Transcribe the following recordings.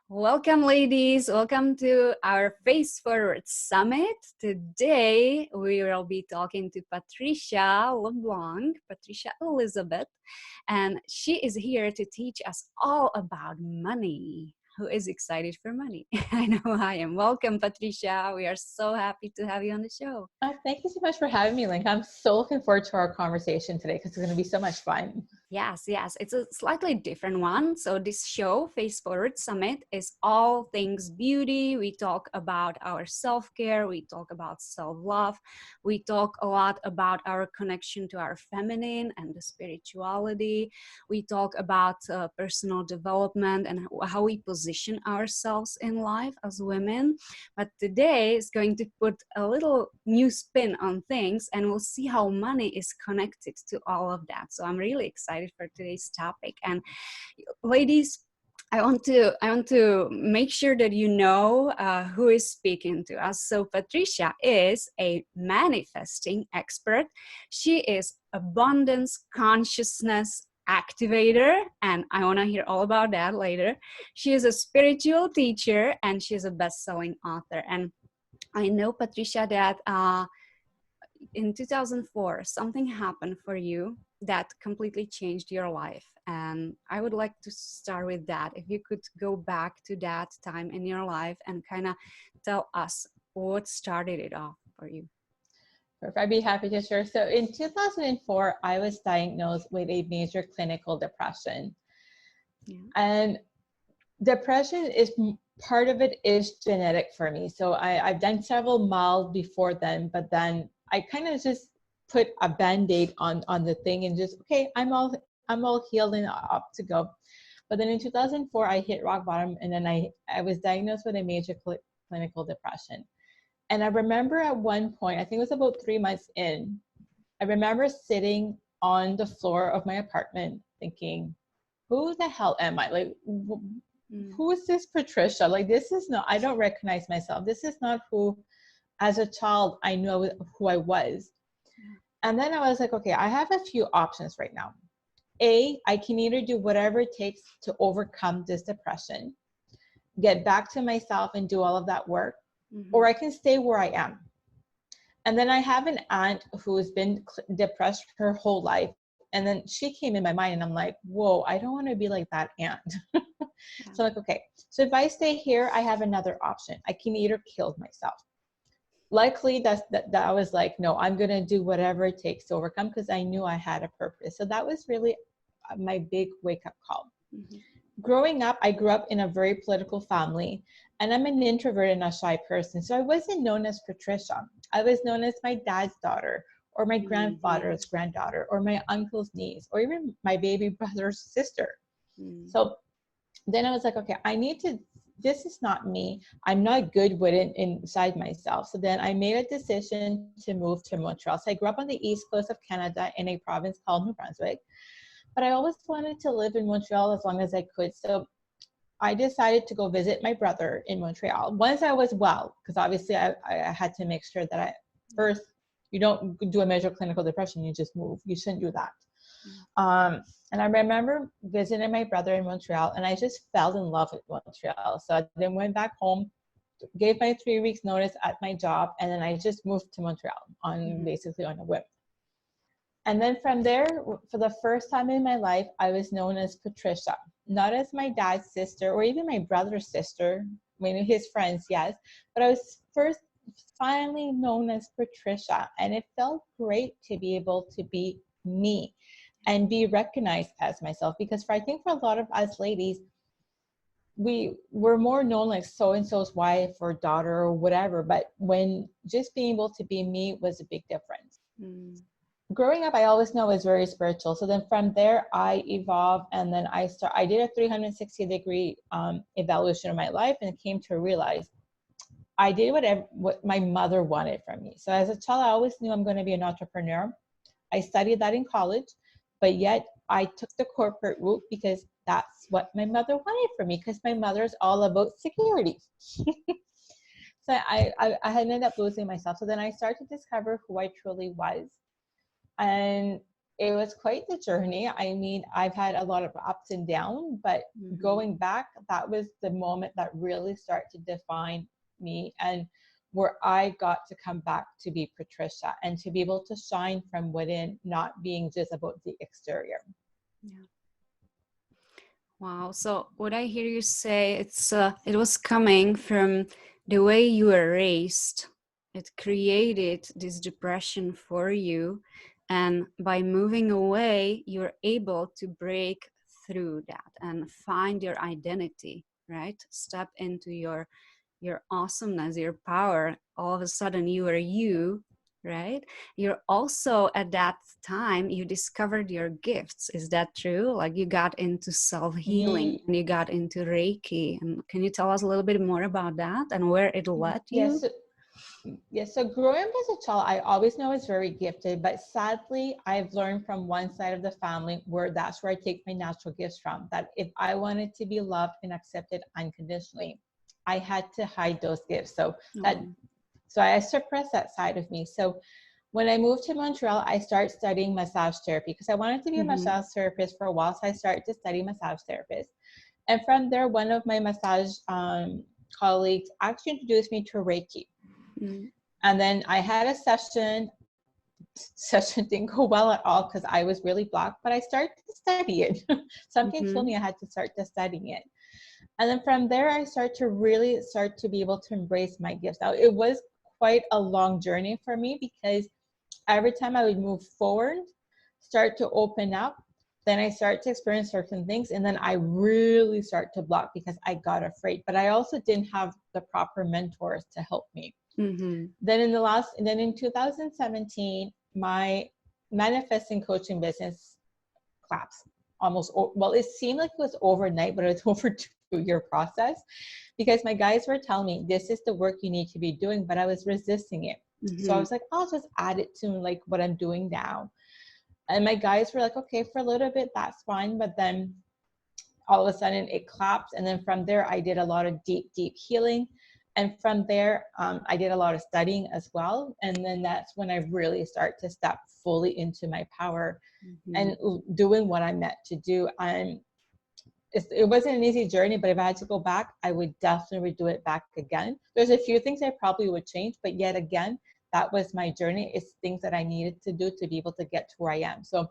Welcome, ladies. Welcome to our Face Forward Summit. Today, we will be talking to Patricia LeBlanc, Patricia Elizabeth, and she is here to teach us all about money. Who is excited for money? I know I am. Welcome, Patricia. We are so happy to have you on the show. Thank you so much for having me, Link. I'm so looking forward to our conversation today because it's going to be so much fun. Yes. It's a slightly different one. So this show, Face Forward Summit, is all things beauty. We talk about our self-care. We talk about self-love. We talk a lot about our connection to our feminine and the spirituality. We talk about personal development and how we position ourselves in life as women. But today is going to put a little new spin on things, and we'll see how money is connected to all of that. So I'm really excited for today's topic. And ladies, I want to make sure that you know who is speaking to us. So Patricia is a manifesting expert. She is abundance consciousness activator, and I want to hear all about that later. She is a spiritual teacher, and she's a best-selling author. And I know, Patricia, that in 2004, something happened for you that completely changed your life. And I would like to start with that. If you could go back to that time in your life and kind of tell us what started it off for you. Perfect. I'd be happy to share. So in 2004, I was diagnosed with a major clinical depression. Yeah. And depression is part of it is genetic for me. So I've done several mild before then, but then I kind of just put a band-aid on the thing and just, okay, I'm all healed and up to go. But then in 2004, I hit rock bottom, and then I was diagnosed with a major clinical depression. And I remember at one point, I think it was about 3 months in, I remember sitting on the floor of my apartment thinking, who the hell am I? Like, who is this Patricia? Like, this is not, I don't recognize myself. This is not who, as a child, I know who I was. And then I was like, okay, I have a few options right now. I can either do whatever it takes to overcome this depression, get back to myself and do all of that work, or I can stay where I am. And then I have an aunt who's been depressed her whole life. And then she came in my mind and I'm like, whoa, I don't want to be like that aunt. So I'm like, okay, so if I stay here, I have another option. I can either kill myself. Luckily, that I was like, no, I'm going to do whatever it takes to overcome, because I knew I had a purpose. So that was really my big wake-up call. Growing up, I grew up in a very political family, and I'm an introvert and a shy person. So I wasn't known as Patricia. I was known as my dad's daughter, or my grandfather's granddaughter, or my uncle's niece, or even my baby brother's sister. So then I was like, okay, this is not me. I'm not good with it inside myself. So then I made a decision to move to Montreal. So I grew up on the east coast of Canada in a province called New Brunswick, but I always wanted to live in Montreal as long as I could. So I decided to go visit my brother in Montreal once I was well, because obviously I had to make sure that first, you don't do a major clinical depression, you just move. You shouldn't do that. And I remember visiting my brother in Montreal, and I just fell in love with Montreal. So I then went back home, gave my 3 weeks notice at my job, and then I just moved to Montreal basically on a whim. And then from there, for the first time in my life, I was known as Patricia, not as my dad's sister or even my brother's sister. I mean, his friends, yes, but I was finally known as Patricia, and it felt great to be able to be me and be recognized as myself, because I think for a lot of us ladies, we were more known like so-and-so's wife or daughter or whatever, but when just being able to be me was a big difference. Growing up, I always know I was very spiritual. So then from there, I evolved, and then I did a 360-degree evaluation of my life, and came to realize I did what my mother wanted from me. So as a child, I always knew I'm going to be an entrepreneur. I studied that in college, but yet I took the corporate route because that's what my mother wanted for me, because my mother is all about security. So I had ended up losing myself. So then I started to discover who I truly was. And it was quite the journey. I mean, I've had a lot of ups and downs, but going back, that was the moment that really started to define me, and where I got to come back to be Patricia and to be able to shine from within, not being just about the exterior. Yeah. Wow. So what I hear you say, it was coming from the way you were raised. It created this depression for you. And by moving away, you're able to break through that and find your identity, right? Step into your awesomeness, your power. All of a sudden you are you, right? You're also, at that time, you discovered your gifts. Is that true? Like, you got into self-healing and you got into Reiki. And can you tell us a little bit more about that and where it led you? Yes. So growing up as a child, I always know I was very gifted, but sadly, I've learned from one side of the family where that's where I take my natural gifts from, that if I wanted to be loved and accepted unconditionally, I had to hide those gifts. So I suppressed that side of me. So when I moved to Montreal, I started studying massage therapy because I wanted to be a massage therapist for a while. So I started to study massage therapist. And from there, one of my massage colleagues actually introduced me to Reiki. And then I had a session didn't go well at all because I was really blocked, but I started to study it. Something told me I had to start to studying it. And then from there, I started to be able to embrace my gifts. Now, it was quite a long journey for me because every time I would move forward, start to open up, then I start to experience certain things, and then I really start to block because I got afraid. But I also didn't have the proper mentors to help me. Then in 2017, my manifesting coaching business collapsed almost. Well, it seemed like it was overnight, but it was over 2-year process because my guys were telling me this is the work you need to be doing, but I was resisting it. So I was like, I'll just add it to like what I'm doing now. And my guys were like, okay, for a little bit, that's fine. But then all of a sudden it collapsed. And then from there, I did a lot of deep healing. And from there, I did a lot of studying as well. And then that's when I really start to step fully into my power and doing what I'm meant to do. And it wasn't an easy journey, but if I had to go back, I would definitely do it back again. There's a few things I probably would change, but yet again, that was my journey. It's things that I needed to do to be able to get to where I am. So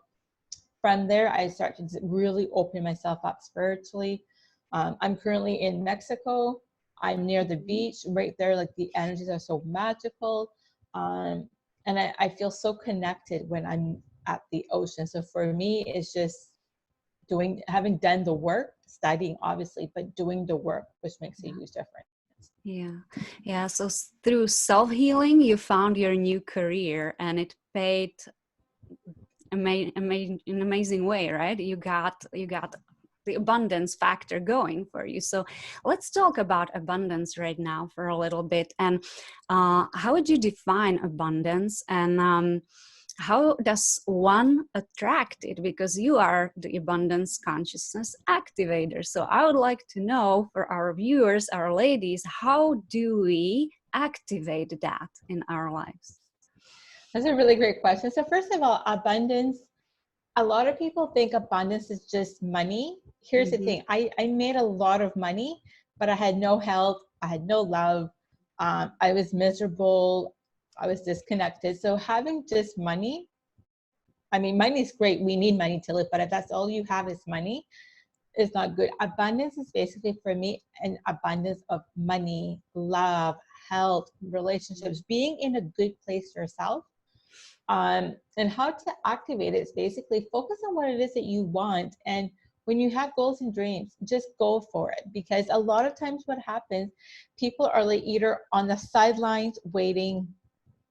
from there, I started to really open myself up spiritually. I'm currently in Mexico. I'm near the beach right there. Like, the energies are so magical. And I feel so connected when I'm at the ocean. So for me, it's just having done the work, studying obviously, but doing the work, which makes a huge difference. Yeah. So through self-healing, you found your new career, and it paid in an amazing way, right? You got the abundance factor going for you. So let's talk about abundance right now for a little bit. And how would you define abundance? And how does one attract it? Because you are the abundance consciousness activator. So I would like to know, for our viewers, our ladies, how do we activate that in our lives? That's a really great question. So first of all, abundance, a lot of people think abundance is just money. Here's the thing. I made a lot of money, but I had no health. I had no love. I was miserable. I was disconnected. So having just money, I mean, money is great. We need money to live, but if that's all you have is money, it's not good. Abundance is basically, for me, an abundance of money, love, health, relationships, being in a good place yourself. And how to activate it is basically focus on what it is that you want. And when you have goals and dreams, just go for it. Because a lot of times what happens, people are like either on the sidelines waiting,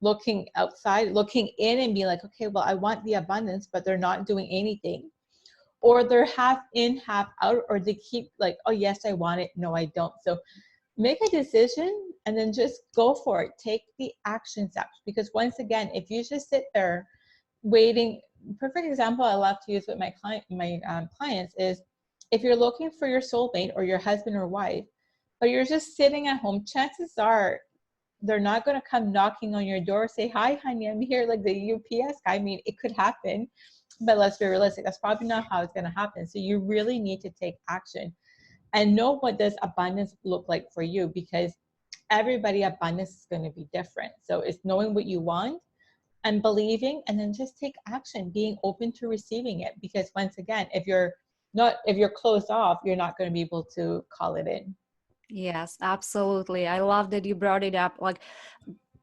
looking outside, looking in and be like, okay, well, I want the abundance, but they're not doing anything. Or they're half in, half out, or they keep like, oh yes, I want it. No, I don't. So make a decision and then just go for it. Take the action steps. Because once again, if you just sit there waiting, perfect example I love to use with my clients is, if you're looking for your soulmate or your husband or wife, but you're just sitting at home, chances are they're not going to come knocking on your door, say, hi, honey, I'm here, like the UPS guy. I mean, it could happen. but let's be realistic. That's probably not how it's going to happen. So you really need to take action and know what does abundance look like for you, because everybody abundance is going to be different. So it's knowing what you want and believing, and then just take action, being open to receiving it. Because once again, if you're closed off, you're not going to be able to call it in. Yes, absolutely. I love that you brought it up. Like,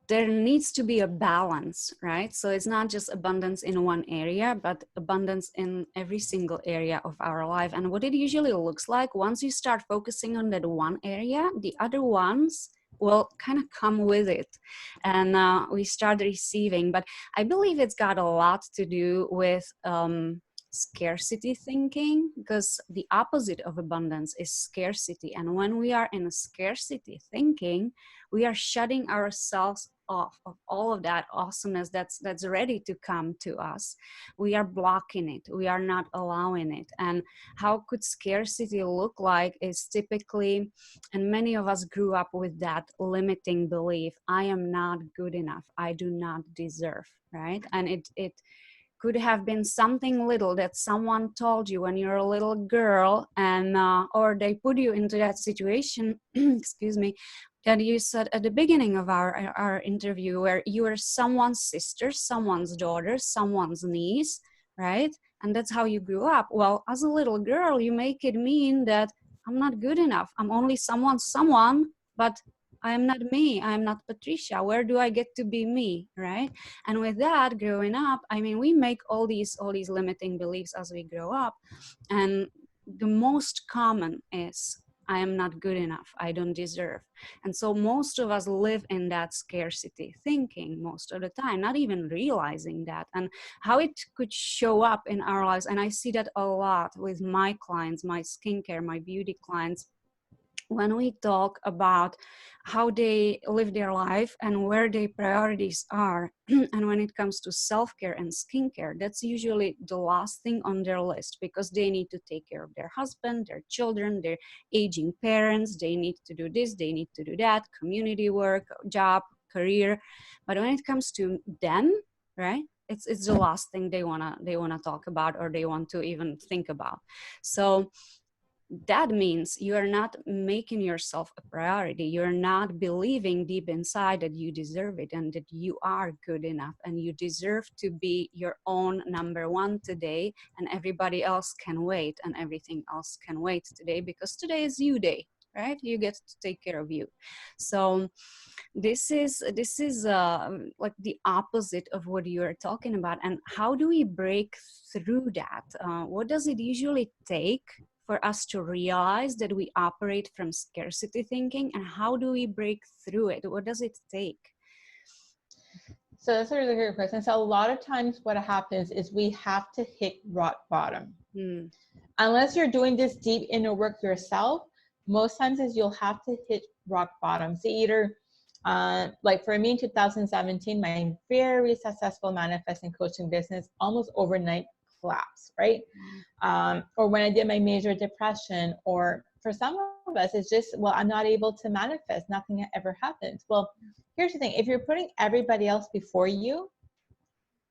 there needs to be a balance, right? So it's not just abundance in one area, but abundance in every single area of our life. And what it usually looks like, once you start focusing on that one area, the other ones will kind of come with it, and we start receiving. But I believe it's got a lot to do with scarcity thinking, because the opposite of abundance is scarcity. And when we are in a scarcity thinking, we are shutting ourselves off of all of that awesomeness that's ready to come to us. We are blocking it. We are not allowing it. And how could scarcity look like is typically, and many of us grew up with that limiting belief: I am not good enough, I do not deserve, right? And it could have been something little that someone told you when you're a little girl, and or they put you into that situation excuse me, that you said at the beginning of our interview, where you were someone's sister, someone's daughter, someone's niece, right? And that's how you grew up. Well, as a little girl, you make it mean that I'm not good enough, I'm only someone, but I am not me, I am not Patricia. Where do I get to be me, right? And with that, growing up, I mean, we make all these limiting beliefs as we grow up. And the most common is, I am not good enough, I don't deserve. And so most of us live in that scarcity thinking most of the time, not even realizing that. And how it could show up in our lives, and I see that a lot with my clients, my skincare, my beauty clients, when we talk about how they live their life and where their priorities are. And when it comes to self-care and skincare, that's usually the last thing on their list, because they need to take care of their husband, their children, their aging parents. They need to do this, they need to do that, community work, job, career. But when it comes to them, right, it's the last thing they wanna talk about, or they want to even think about. So that means you are not making yourself a priority. You're not believing deep inside that you deserve it, and that you are good enough, and you deserve to be your own number one today, and everybody else can wait, and everything else can wait today, because today is you day, right? You get to take care of you. So this is like the opposite of what you are talking about. And how do we break through that? What does it usually take for us to realize that we operate from scarcity thinking, and how do we break through it? What does it take? So that's a really good question. So a lot of times what happens is we have to hit rock bottom. Unless you're doing this deep inner work yourself, most times is you'll have to hit rock bottom. So either like for me in 2017, my very successful manifesting coaching business almost overnight collapsed, right? Or when I did my major depression, or for some of us, it's just, well, I'm not able to manifest. Nothing ever happens. Well, here's the thing. If you're putting everybody else before you,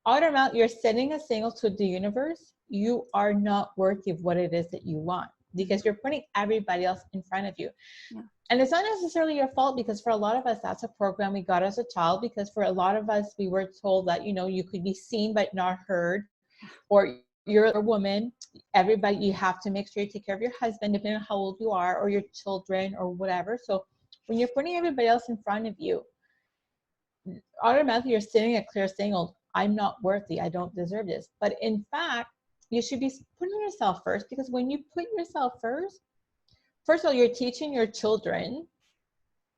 automatically you're sending a signal to the universe. You are not worthy of what it is that you want, because you're putting everybody else in front of you. Yeah. And it's not necessarily your fault, because for a lot of us, that's a program we got as a child, because for a lot of us, we were told that, you know, you could be seen but not heard, or you're a woman, everybody, you have to make sure you take care of your husband, depending on how old you are, or your children, or whatever. So when you're putting everybody else in front of you, automatically you're sending a clear signal, I'm not worthy, I don't deserve this. But in fact, you should be putting yourself first, because when you put yourself first of all, you're teaching your children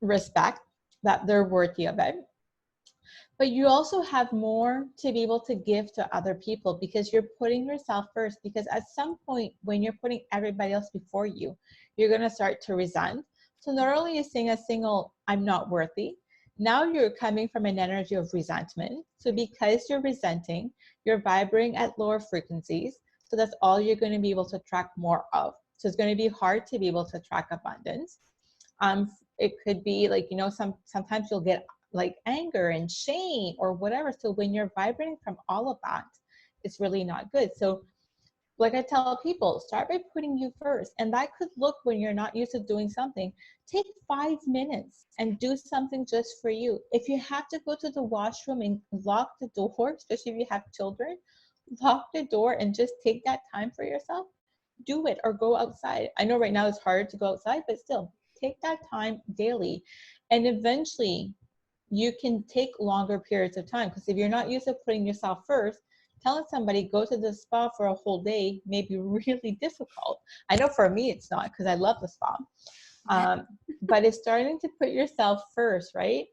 respect, that they're worthy of it. But you also have more to be able to give to other people, because you're putting yourself first. Because at some point, when you're putting everybody else before you, you're going to start to resent. So not only is saying a single, I'm not worthy, now you're coming from an energy of resentment. So because you're resenting, you're vibrating at lower frequencies. So that's all you're going to be able to attract more of. So it's going to be hard to be able to attract abundance. It could be like, you know, sometimes you'll get like anger and shame or whatever. So when you're vibrating from all of that, it's really not good. So like I tell people, start by putting you first. And that could look, when you're not used to doing something, take 5 minutes and do something just for you. If you have to go to the washroom and lock the door, especially if you have children, lock the door and just take that time for yourself, do it, or go outside. I know right now it's hard to go outside, but still take that time daily. And eventually you can take longer periods of time, because if you're not used to putting yourself first, telling somebody go to the spa for a whole day may be really difficult. I know for me it's not, because I love the spa. But it's starting to put yourself first, right?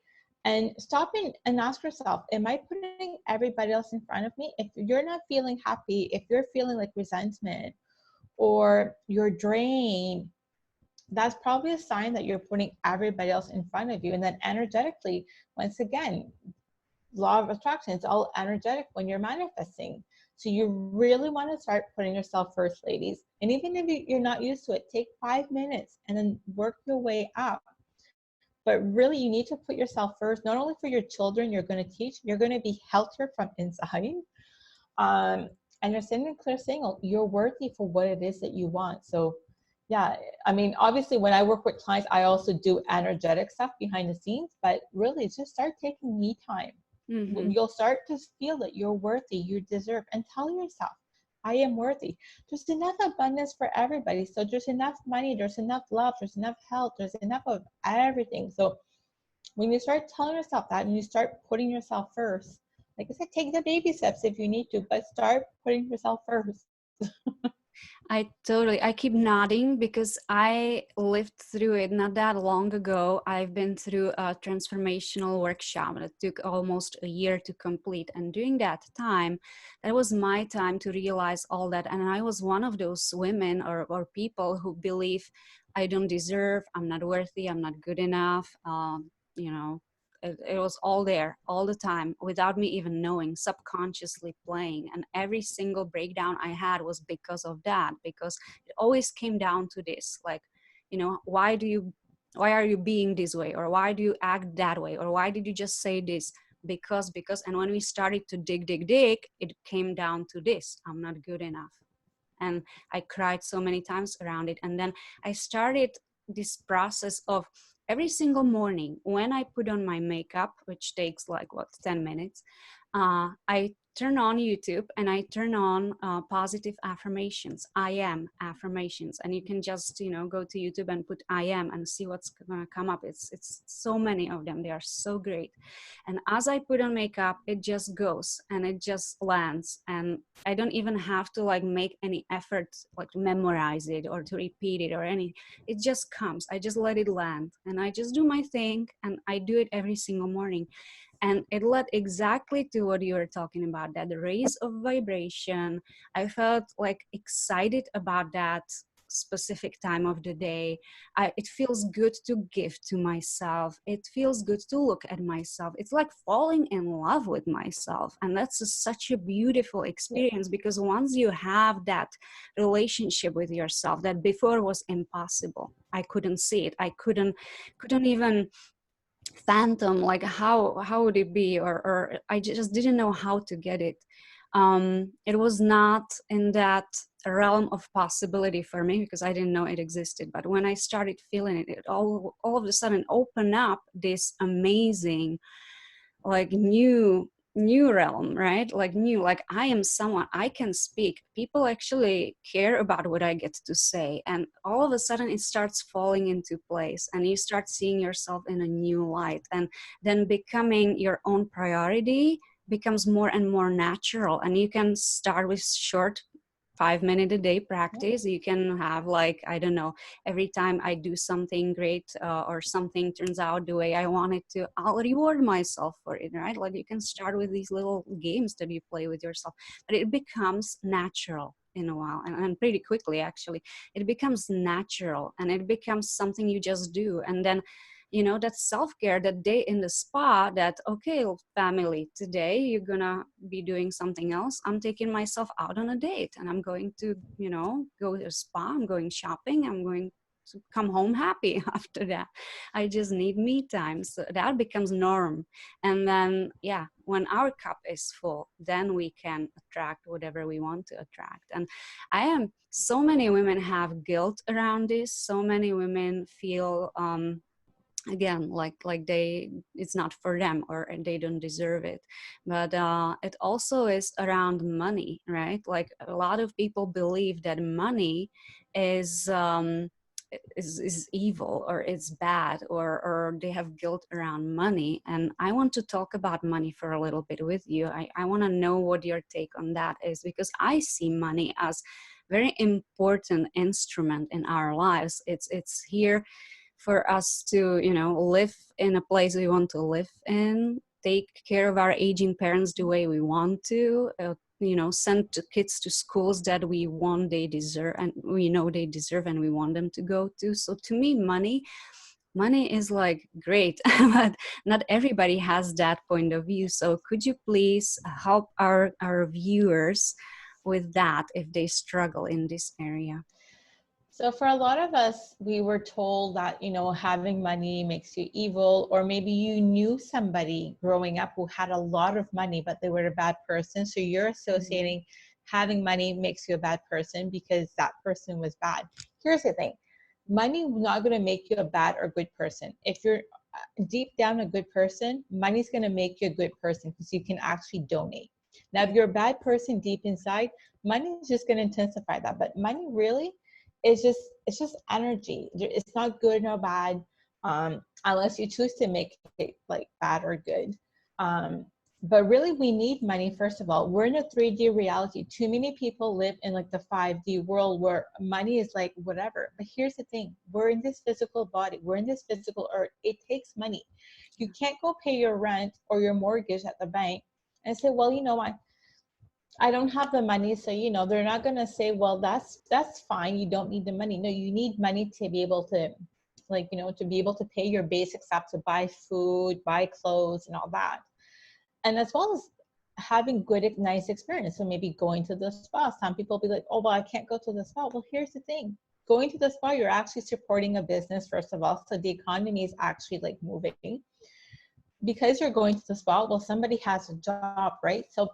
And stop and ask yourself, am I putting everybody else in front of me? If you're not feeling happy, if you're feeling like resentment or you're drained, that's probably a sign that you're putting everybody else in front of you. And then energetically, once again, law of attraction, it's all energetic when you're manifesting. So you really want to start putting yourself first, ladies. And even if you're not used to it, take 5 minutes and then work your way up. But really, you need to put yourself first, not only for your children you're going to teach, you're going to be healthier from inside. And you're sending a clear signal, you're worthy for what it is that you want. So yeah, I mean, obviously when I work with clients, I also do energetic stuff behind the scenes, but really just start taking me time. Mm-hmm. You'll start to feel that you're worthy, you deserve, and tell yourself, I am worthy. There's enough abundance for everybody. So there's enough money, there's enough love, there's enough health, there's enough of everything. So when you start telling yourself that and you start putting yourself first, like I said, take the baby steps if you need to, but start putting yourself first. I keep nodding because I lived through it not that long ago. I've been through a transformational workshop that took almost a year to complete. And during that time, that was my time to realize all that. And I was one of those women or people who believe I don't deserve, I'm not worthy, I'm not good enough. It was all there all the time without me even knowing, subconsciously playing. And every single breakdown I had was because of that, because it always came down to this, like, why are you being this way? Or why do you act that way? Or why did you just say this? Because, and when we started to dig, it came down to this, I'm not good enough. And I cried so many times around it. And then I started this process of every single morning when I put on my makeup, which takes 10 minutes, I turn on YouTube and I turn on positive affirmations, I am affirmations. And you can just, go to YouTube and put I am and see what's going to come up. It's so many of them. They are so great. And as I put on makeup, it just goes and it just lands. And I don't even have to make any effort, to memorize it or to repeat it or any, it just comes. I just let it land and I just do my thing, and I do it every single morning. And it led exactly to what you were talking about, that the raise of vibration. I felt excited about that specific time of the day. It feels good to give to myself. It feels good to look at myself. It's like falling in love with myself. And that's such a beautiful experience, because once you have that relationship with yourself that before was impossible, I couldn't see it. I couldn't even phantom how would it be, or I just didn't know how to get it. It was not in that realm of possibility for me because I didn't know it existed. But when I started feeling it, it all of a sudden opened up this amazing new realm, right? I am someone, I can speak, people actually care about what I get to say, and all of a sudden it starts falling into place and you start seeing yourself in a new light, and then becoming your own priority becomes more and more natural. And you can start with short 5-minute a day practice. You can have I don't know, every time I do something great or something turns out the way I want it to, I'll reward myself for it, right? You can start with these little games that you play with yourself, but it becomes natural in a while, and pretty quickly actually. It becomes natural and it becomes something you just do. And then that self-care, that day in the spa, that, okay, family, today you're gonna be doing something else. I'm taking myself out on a date and I'm going to, go to a spa, I'm going shopping, I'm going come home happy after that. I just need me time. So that becomes norm. And then, yeah, when our cup is full, then we can attract whatever we want to attract. And so many women have guilt around this. So many women feel, again, like it's not for them, or they don't deserve it. But it also is around money, right? Like a lot of people believe that money is is evil, or it's bad, or they have guilt around money. And I want to talk about money for a little bit with you. I want to know what your take on that is, because I see money as very important instrument in our lives. It's here for us to, live in a place we want to live in, take care of our aging parents the way we want to, send the kids to schools that we want, they deserve, and we know they deserve, and we want them to go to. So to me, money is like great, but not everybody has that point of view. So could you please help our viewers with that if they struggle in this area? So for a lot of us, we were told that, having money makes you evil, or maybe you knew somebody growing up who had a lot of money, but they were a bad person. So you're associating having money makes you a bad person because that person was bad. Here's the thing. Money is not going to make you a bad or good person. If you're deep down a good person, money's going to make you a good person because you can actually donate. Now, if you're a bad person deep inside, money is just going to intensify that. But money really, it's just energy. It's not good nor bad, unless you choose to make it like bad or good. But really, we need money. First of all, we're in a 3D reality. Too many people live in like the 5D world where money is like whatever. But here's the thing: we're in this physical body. We're in this physical earth. It takes money. You can't go pay your rent or your mortgage at the bank and say, well, you know what? I don't have the money. So, they're not going to say, well, that's fine. You don't need the money. No, you need money to be able to, to be able to pay your basic stuff, to buy food, buy clothes and all that. And as well as having good, nice experience. So maybe going to the spa. Some people be like, oh, well, I can't go to the spa. Well, here's the thing. Going to the spa, you're actually supporting a business, first of all. So the economy is actually like moving. Because you're going to the spa, well, somebody has a job, right? So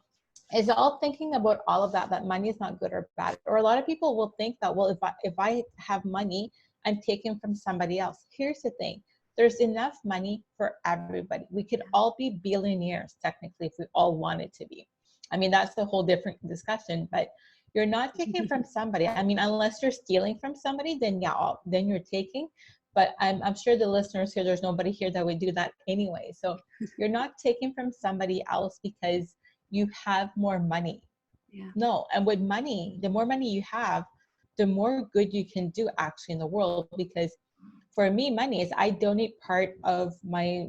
it's all thinking about all of that money is not good or bad. Or a lot of people will think that, well, if I have money, I'm taking from somebody else. Here's the thing. There's enough money for everybody. We could all be billionaires, technically, if we all wanted to be. I mean, that's a whole different discussion, but you're not taking from somebody. I mean, unless you're stealing from somebody, then yeah, then you're taking. But I'm sure the listeners here, there's nobody here that would do that anyway. So you're not taking from somebody else because you have more money. Yeah. No. And with money, the more money you have, the more good you can do actually in the world. Because for me, money is, I donate part of my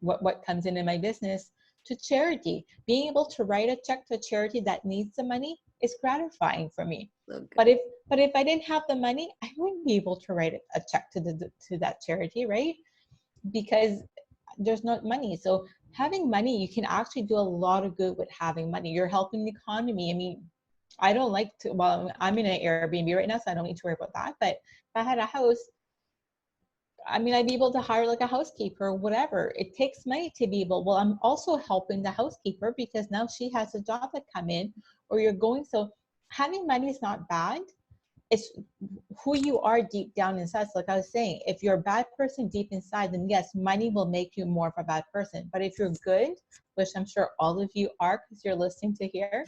what comes in my business to charity. Being able to write a check to a charity that needs the money is gratifying for me. So but if I didn't have the money, I wouldn't be able to write a check to that charity, right? Because there's not money. So having money, you can actually do a lot of good with having money. You're helping the economy. I mean, I don't like to, well, I'm in an Airbnb right now, so I don't need to worry about that. But if I had a house, I mean, I'd be able to hire like a housekeeper or whatever. It takes money to be able, well, I'm also helping the housekeeper because now she has a job that come in, or you're going. So having money is not bad. It's who you are deep down inside. So like I was saying, if you're a bad person deep inside, then yes, money will make you more of a bad person. But if you're good, which I'm sure all of you are because you're listening to here,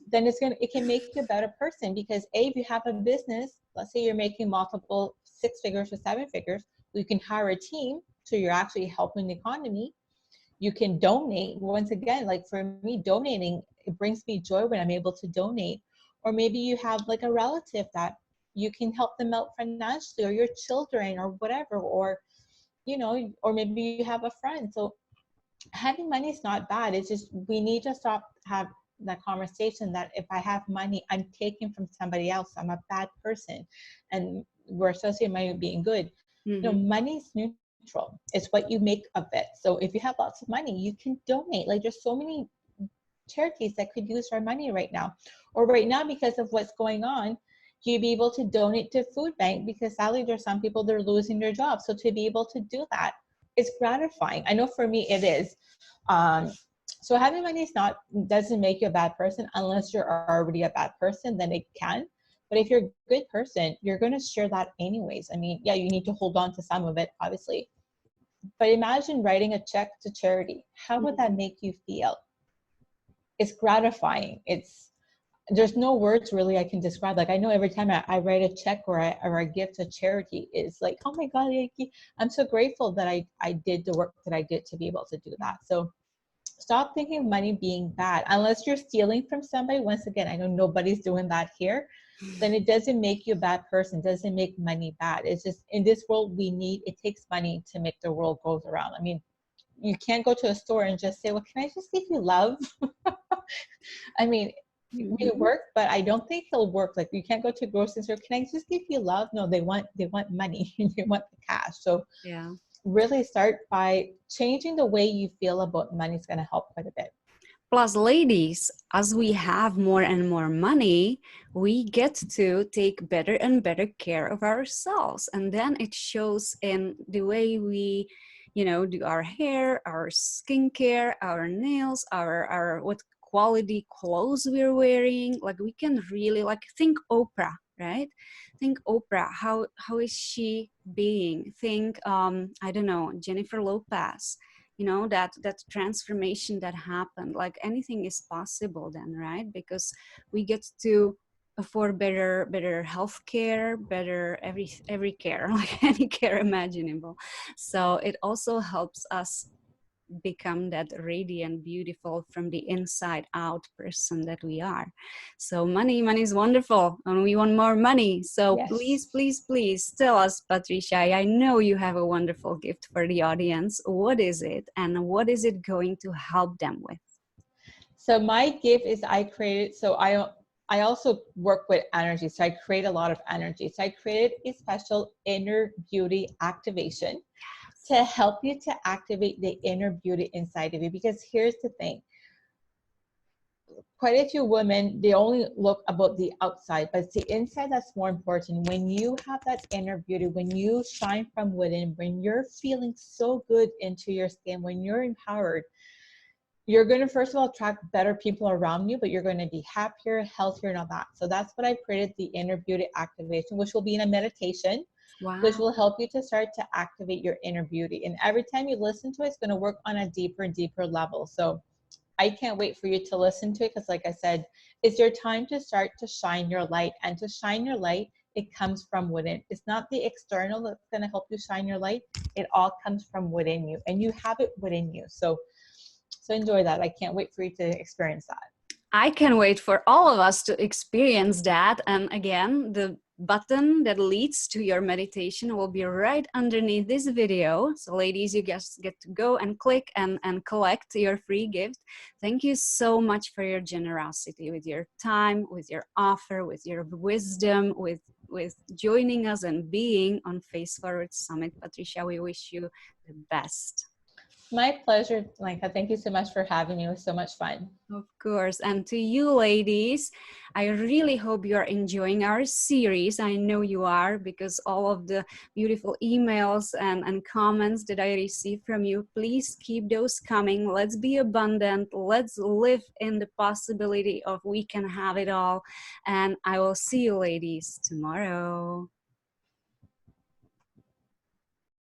then it can make you a better person. Because if you have a business, let's say you're making multiple 6 figures or 7 figures, you can hire a team, so you're actually helping the economy. You can donate. Once again, like for me, donating, it brings me joy when I'm able to donate. Or maybe you have like a relative that you can help them out financially, or your children or whatever, or or maybe you have a friend. So having money is not bad. It's just we need to stop have that conversation that if I have money, I'm taking from somebody else. I'm a bad person, and we're associating money with being good. Money is neutral. It's what you make of it. So if you have lots of money, you can donate. Like there's so many charities that could use our money right now. Or right now, because of what's going on, You'd be able to donate to food bank because sadly there's some people that are losing their jobs. So to be able to do that, it's gratifying. I know for me it is. So having money doesn't make you a bad person unless you're already a bad person, then it can. But if you're a good person, you're going to share that anyways. I mean, yeah, you need to hold on to some of it, obviously. But imagine writing a check to charity. How would that make you feel? It's gratifying. There's no words really I can describe. Like I know every time I write a check or I give to charity, it's like, oh my God, I'm so grateful that I did the work that I did to be able to do that. So stop thinking of money being bad. Unless you're stealing from somebody, once again, I know nobody's doing that here, then it doesn't make you a bad person, doesn't make money bad. It's just in this world it takes money to make the world goes around. I mean, you can't go to a store and just say, well, can I just give you love? I mean, it may work, but I don't think it'll work. Like you can't go to a grocery store. Can I just give you love? No, they want money. They want the cash. So yeah, really start by changing the way you feel about money is going to help quite a bit. Plus, ladies, as we have more and more money, we get to take better and better care of ourselves. And then it shows in the way we, do our hair, our skincare, our nails, our what quality clothes we're wearing. Like we can really think Oprah, right? Think Oprah, how is she being? Think, I don't know, Jennifer Lopez. That transformation that happened, like anything is possible then, right? Because we get to afford better health care, better every care, like any care imaginable. So it also helps us become that radiant, beautiful from the inside out person that we are. So money is wonderful and we want more money. So yes. please tell us, Patricia, I know you have a wonderful gift for the audience. What is it and what is it going to help them with? So my gift is I also work with energy. So I create a lot of energy. So I created a special inner beauty activation to help you to activate the inner beauty inside of you. Because here's the thing. Quite a few women, they only look about the outside, but it's the inside that's more important. When you have that inner beauty, when you shine from within, when you're feeling so good into your skin, when you're empowered, you're going to first of all attract better people around you, but you're going to be happier, healthier, and all that. So that's what I created, the inner beauty activation, which will be in a meditation. Wow. Which will help you to start to activate your inner beauty. And every time you listen to it, it's going to work on a deeper and deeper level. So I can't wait for you to listen to it because, like I said, it's your time to start to shine your light. And to shine your light, it comes from within. It's not the external that's going to help you shine your light. It all comes from within you, and you have it within you. So enjoy that. I can't wait for you to experience that. I can wait for all of us to experience that. And again, the button that leads to your meditation will be right underneath this video. So ladies, you just get to go and click and collect your free gift. Thank you so much for your generosity with your time, with your offer, with your wisdom, with joining us and being on Face Forward Summit. Patricia, we wish you the best. My pleasure, Lenka. Thank you so much for having me. It was so much fun. Of course. And to you ladies, I really hope you're enjoying our series. I know you are, because all of the beautiful emails and comments that I receive from you, please keep those coming. Let's be abundant. Let's live in the possibility of we can have it all. And I will see you ladies tomorrow.